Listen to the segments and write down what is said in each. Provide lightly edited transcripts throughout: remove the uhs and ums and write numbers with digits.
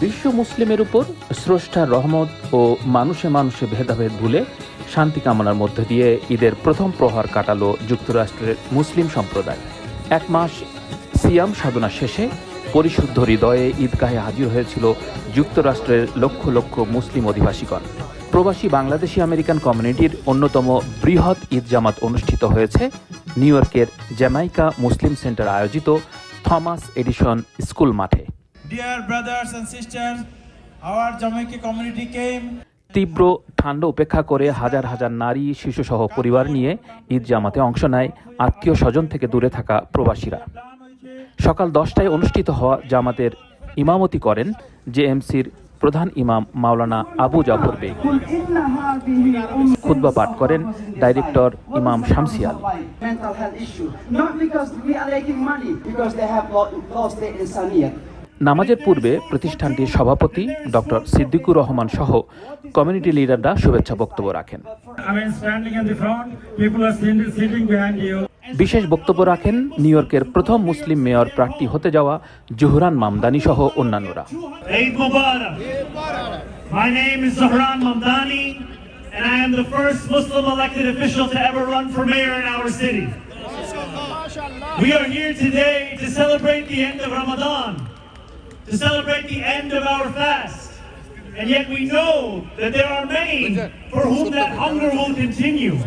বিশ্ব মুসলিমের উপর স্রষ্টার রহমত ও মানুষে মানুষে ভেদাভেদ ভুলে শান্তি কামনার মধ্য দিয়ে ঈদের প্রথম প্রহর কাটালো যুক্তরাষ্ট্রের মুসলিম সম্প্রদায়। এক মাস সিয়াম সাধনা শেষে পরিশুদ্ধ হৃদয়ে ঈদগাহে হাজির হয়েছিল যুক্তরাষ্ট্রের লক্ষ লক্ষ মুসলিম অধিবাসীগণ। প্রবাসী বাংলাদেশি আমেরিকান কমিউনিটির অন্যতম বৃহৎ ঈদ জামাত অনুষ্ঠিত হয়েছে নিউ ইয়র্কের জ্যামাইকা মুসলিম সেন্টার আয়োজিত থমাস এডিসন স্কুল মাঠে। Dear brothers and sisters, our Jamaica community came. তীব্র ঠান্ডা উপেক্ষা করে হাজার হাজার নারী শিশুসহ পরিবার নিয়ে ঈদ জামাতে অংশ নেয় আত্মীয় স্বজন থেকে দূরে থাকা প্রবাসীরা। সকাল 10টায় অনুষ্ঠিত হওয়া জামাতের ইমামতি করেন জেএমসির প্রধান ইমাম মাওলানা আবু জাফর বেগ। খুতবা পাঠ করেন ডাইরেক্টর ইমাম শামসী আলী। নামাজের পূর্বে প্রতিষ্ঠানটির সভাপতি ডক্টর সিদ্দিকুর রহমান সহ কমিউনিটি লিডাররা শুভেচ্ছা বক্তব্য রাখেন। বিশেষ বক্তব্য রাখেন নিউ ইয়র্কের প্রথম মুসলিম মেয়র প্রার্থী হতে যাওয়া জোহরান মামদানি সহ অন্যান্যরা। My name is Zohran Mamdani, and I am the first Muslim elected official to ever run for mayor in our city. We are here today to celebrate the end of Ramadan, to celebrate the end of our fast, and yet we know that there are many for whom that hunger will continue.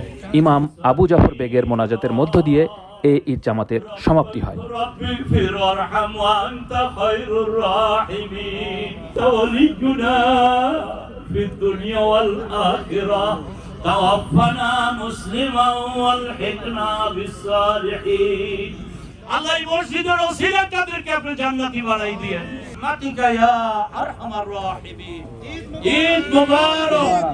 ইমাম আবু জাফর বেগের মোনাজাতের মধ্য দিয়ে এই ঈদ জামাতের সমাপ্তি হয়। আল্লাহ মসজিদের ওসিলা তাদেরকে আপনি জান্নাতি বানাই দিয়েন। মাতিকা ইয়া আরহামার রাহিমিন। Eid Mubarak.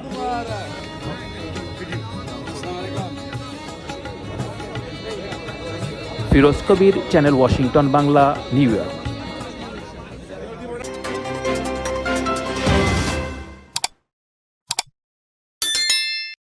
Firoz Kabir, channel Washington Bangla, new York.